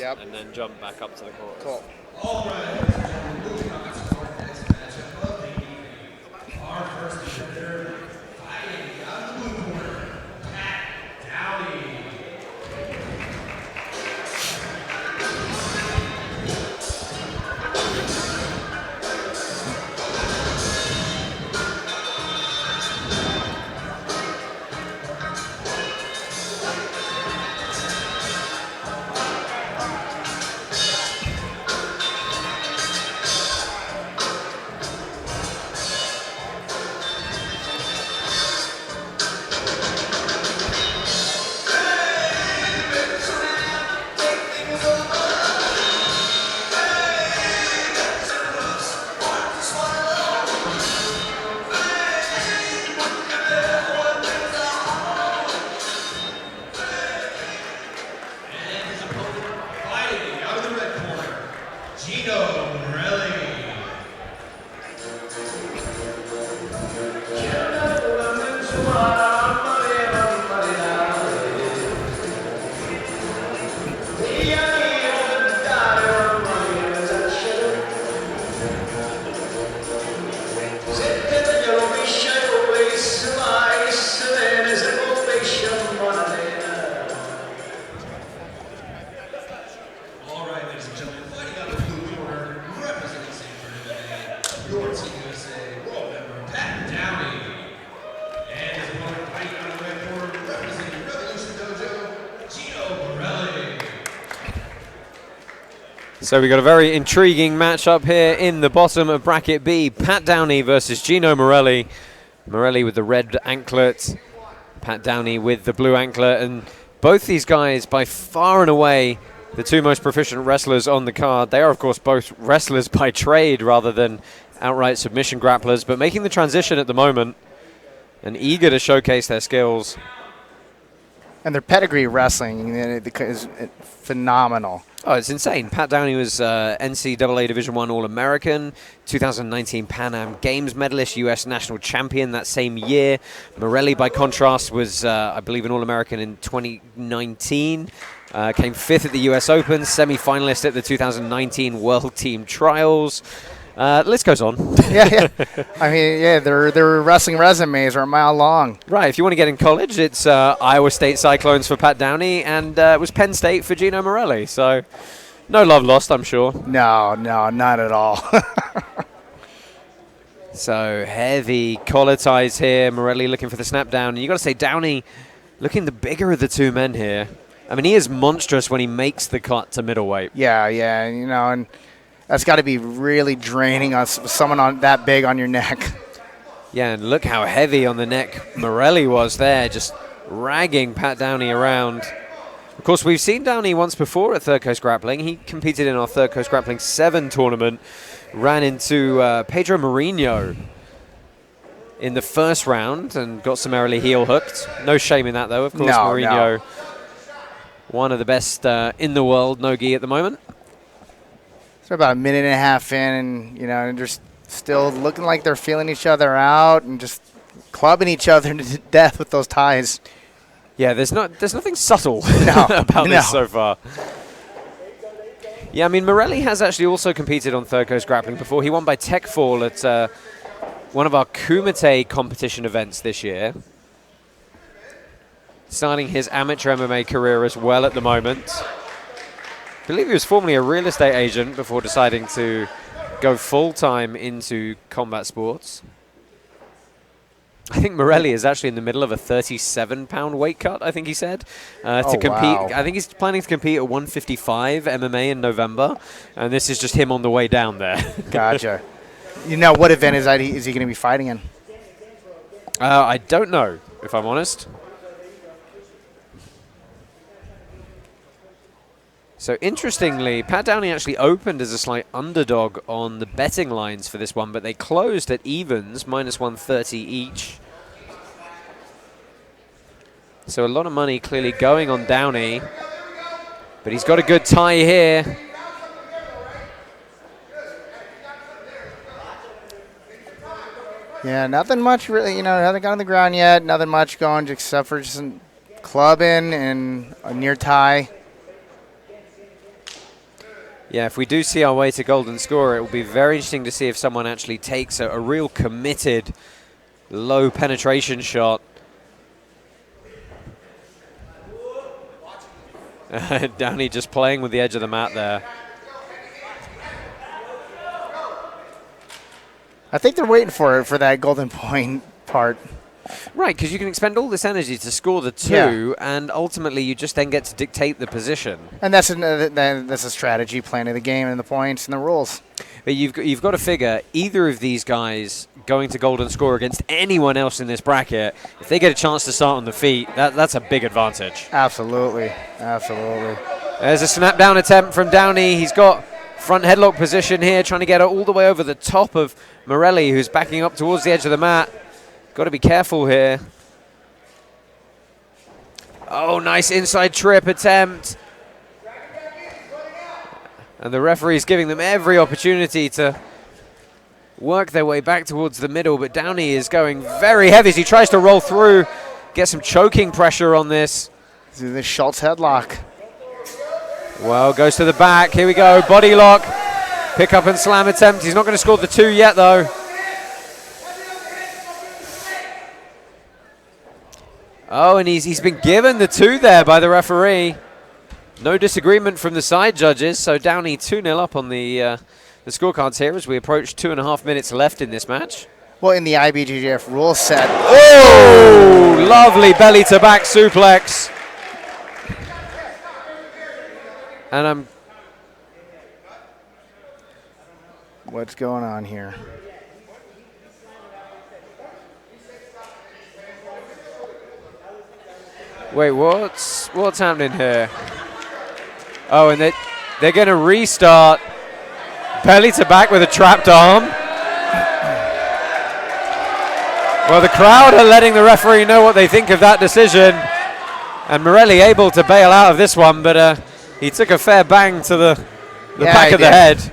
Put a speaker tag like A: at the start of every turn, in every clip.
A: ropes and then jump back up to the court.
B: Cool.
C: All right, ladies and gentlemen, moving on to our next matchup of the evening. Our first competitor fighting out of the blue corner, Pat Downey. Fighting out of the red corner, Geno Morelli. All right, ladies and gentlemen, fighting out of the blue corner, representing Sanford MMA, your Team USA World Member, Pat Downey. And his opponent fighting out of the red corner, representing Revolution Dojo, Geno Morelli.
A: So we got a very intriguing matchup here in the bottom of bracket B. Pat Downey versus Geno Morelli. Morelli with the red anklet, Pat Downey with the blue anklet, and both these guys by far and away the two most proficient wrestlers on the card. They are, of course, both wrestlers by trade rather than outright submission grapplers, but making the transition at the moment and eager to showcase their skills.
B: And their pedigree wrestling is phenomenal.
A: Oh, it's insane. Pat Downey was NCAA Division I All-American, 2019 Pan Am Games medalist, U.S. national champion that same year. Morelli, by contrast, was, I believe, an All-American in 2019. Came fifth at the U.S. Open, semi-finalist at the 2019 World Team Trials. List goes on.
B: Yeah. I mean, yeah, their wrestling resumes are a mile long.
A: Right, if you want to get in college, it's Iowa State Cyclones for Pat Downey, and it was Penn State for Geno Morelli. So, no love lost, I'm sure.
B: No, not at all.
A: So, heavy collar ties here. Morelli looking for the snap down. And you got to say, Downey looking the bigger of the two men here. I mean, he is monstrous when he makes the cut to middleweight.
B: Yeah, and that's got to be really draining on someone on that big on your neck.
A: Yeah, and look how heavy on the neck Morelli was there, just ragging Pat Downey around. Of course, we've seen Downey once before at Third Coast Grappling. He competed in our Third Coast Grappling 7 tournament, ran into Pedro Mourinho in the first round and got summarily heel hooked. No shame in that, though. Of course, Mourinho, one of the best in the world, no gi at the moment.
B: So about a minute and a half in, and they're still looking like they're feeling each other out and just clubbing each other to death with those ties.
A: Yeah, there's nothing subtle about this so far. Yeah, I mean, Morelli has actually also competed on Third Coast Grappling before. He won by tech fall at one of our Kumite competition events this year. Starting his amateur MMA career as well at the moment. I believe he was formerly a real estate agent before deciding to go full-time into combat sports. I think Morelli is actually in the middle of a 37-pound weight cut, I think he said, to compete.
B: Wow.
A: I think he's planning to compete at 155 MMA in November, and this is just him on the way down there.
B: Gotcha. What event is he going to be fighting in?
A: I don't know, if I'm honest. So interestingly, Pat Downey actually opened as a slight underdog on the betting lines for this one, but they closed at evens, -130 each. So a lot of money clearly going on Downey, but he's got a good tie here.
B: Yeah, nothing much really, hasn't got on the ground yet, nothing much going except for just some clubbing and a near tie.
A: Yeah, if we do see our way to golden score, it will be very interesting to see if someone actually takes a real committed, low penetration shot. Downey just playing with the edge of the mat there.
B: I think they're waiting for that golden point part.
A: Right, because you can expend all this energy to score the two, and ultimately you just then get to dictate the position.
B: And that's a strategy, plan of the game and the points and the rules.
A: But you've got to figure either of these guys going to golden score against anyone else in this bracket, if they get a chance to start on the feet, that's a big advantage.
B: Absolutely, absolutely.
A: There's a snap down attempt from Downey. He's got front headlock position here, trying to get it all the way over the top of Morelli, who's backing up towards the edge of the mat. Got to be careful here. Oh, nice inside trip attempt. And the referee's giving them every opportunity to work their way back towards the middle, but Downey is going very heavy as he tries to roll through, get some choking pressure on this.
B: Do the Schultz headlock.
A: Well, goes to the back. Here we go. Body lock. Pick up and slam attempt. He's not going to score the two yet, though. Oh, and he's been given the two there by the referee. No disagreement from the side judges, so Downey 2-0 up on the scorecards here as we approach 2.5 minutes left in this match.
B: Well, in the IBJJF rule set.
A: Oh, lovely belly to back suplex. And
B: what's going on here?
A: Wait, what's happening here? Oh, and they're going to restart. Belly to back with a trapped arm. Well, the crowd are letting the referee know what they think of that decision. And Morelli able to bail out of this one, but he took a fair bang to the back of the head.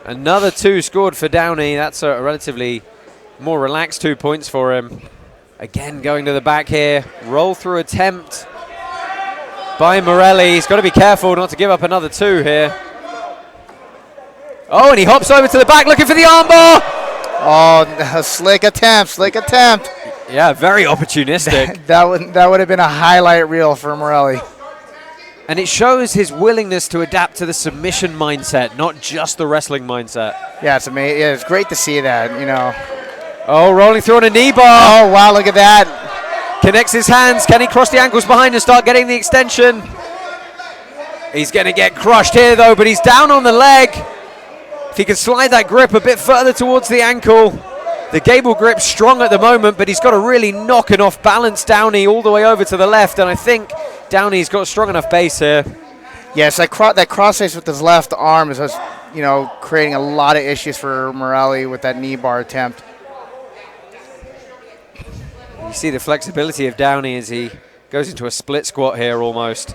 A: Another two scored for Downey. That's a relatively more relaxed 2 points for him. Again, going to the back here. Roll through attempt by Morelli. He's got to be careful not to give up another two here. Oh, and he hops over to the back looking for the armbar.
B: Oh, slick attempt.
A: Yeah, very opportunistic.
B: that would have been a highlight reel for Morelli.
A: And it shows his willingness to adapt to the submission mindset, not just the wrestling mindset.
B: Yeah, it's amazing. Yeah, it's great to see that, you know.
A: Oh, rolling through on a knee bar.
B: Oh, wow, look at that.
A: Connects his hands. Can he cross the ankles behind and start getting the extension? He's going to get crushed here, though, but he's down on the leg. If he can slide that grip a bit further towards the ankle. The gable grip's strong at the moment, but he's got to really knock and off balance Downey all the way over to the left, and I think Downey's got strong enough base here.
B: Yes, that cross face with his left arm is just, creating a lot of issues for Morelli with that knee bar attempt.
A: You see the flexibility of Downey as he goes into a split squat here almost.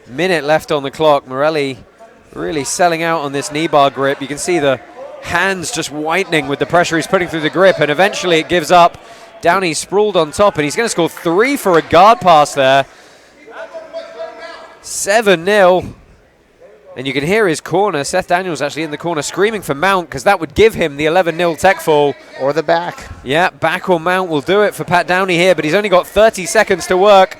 A: Minute left on the clock. Morelli really selling out on this knee bar grip. You can see the hands just whitening with the pressure he's putting through the grip, and eventually it gives up. Downey sprawled on top, and he's going to score 3 for a guard pass there. 7-0. And you can hear his corner. Seth Daniels actually in the corner screaming for mount, because that would give him the 11-0 tech fall.
B: Or the back.
A: Yeah, back or mount will do it for Pat Downey here, but he's only got 30 seconds to work.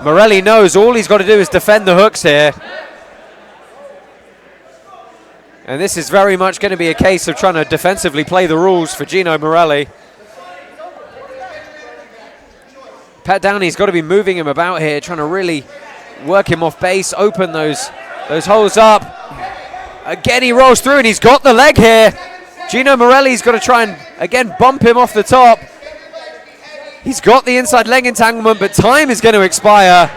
A: Morelli knows all he's got to do is defend the hooks here. And this is very much going to be a case of trying to defensively play the rules for Geno Morelli. Pat Downey's got to be moving him about here, trying to really work him off base, open those holes up. Again, he rolls through, and he's got the leg here. Geno Morelli's got to try and, again, bump him off the top. He's got the inside leg entanglement, but time is going to expire.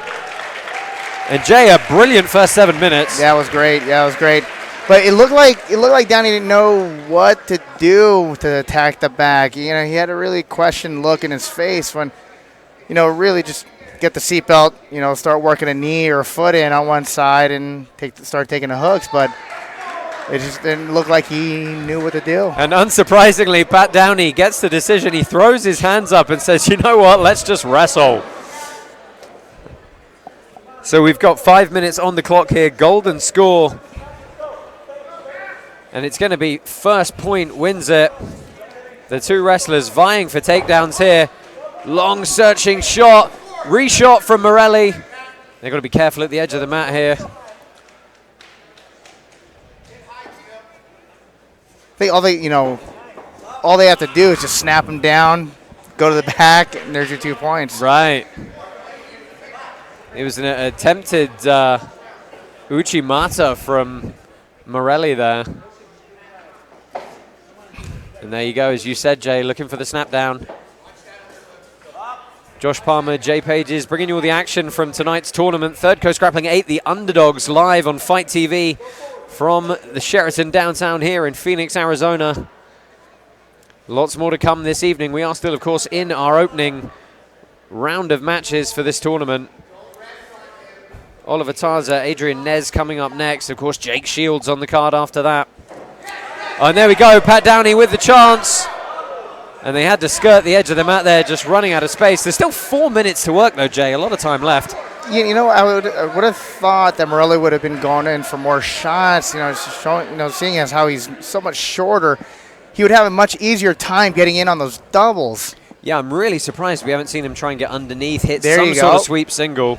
A: And Jay, a brilliant first 7 minutes.
B: Yeah, it was great. But it looked like Downey didn't know what to do to attack the back. He had a really questioned look in his face when, really just get the seatbelt, start working a knee or a foot in on one side and start taking the hooks. But It just didn't look like he knew what to do.
A: And unsurprisingly, Pat Downey gets the decision. He throws his hands up and says, you know what, let's just wrestle. So we've got 5 minutes on the clock here, golden score. And it's going to be first point wins it. The two wrestlers vying for takedowns here. Long searching shot, reshot from Morelli. They've got to be careful at the edge of the mat here.
B: I think all they have to do is just snap him down, go to the back, and there's your 2 points.
A: Right. It was an attempted Uchimata from Morelli there. And there you go, as you said, Jay, looking for the snap down. Josh Palmer, Jay Pages, bringing you all the action from tonight's tournament. Third Coast Grappling 8, the Underdogs, live on Fight TV from the Sheraton downtown here in Phoenix, Arizona. Lots more to come this evening. We are still, of course, in our opening round of matches for this tournament. Oliver Tarza, Adrian Nez coming up next. Of course, Jake Shields on the card after that. Oh, and there we go, Pat Downey with the chance. And they had to skirt the edge of the mat there, just running out of space. There's still 4 minutes to work, though, Jay. A lot of time left.
B: You know, I would have thought that Morelli would have been going in for more shots. You know, just showing, seeing as how he's so much shorter, he would have a much easier time getting in on those doubles.
A: Yeah, I'm really surprised we haven't seen him try and get underneath, hit
B: there
A: some
B: you
A: sort
B: go.
A: of sweep single.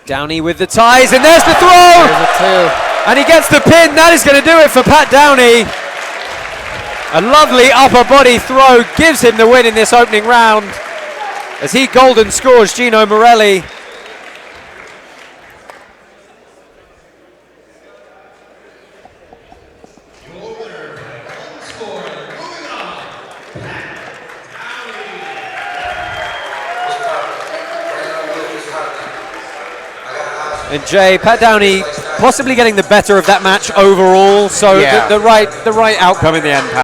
A: Downey with the ties, and there's the throw!
B: There's a 2.
A: And he gets the pin. That is going to do it for Pat Downey. A lovely upper body throw gives him the win in this opening round as he golden scores Geno Morelli. And Jay, Pat Downey possibly getting the better of that match overall, so
B: yeah.
A: the right outcome in the end.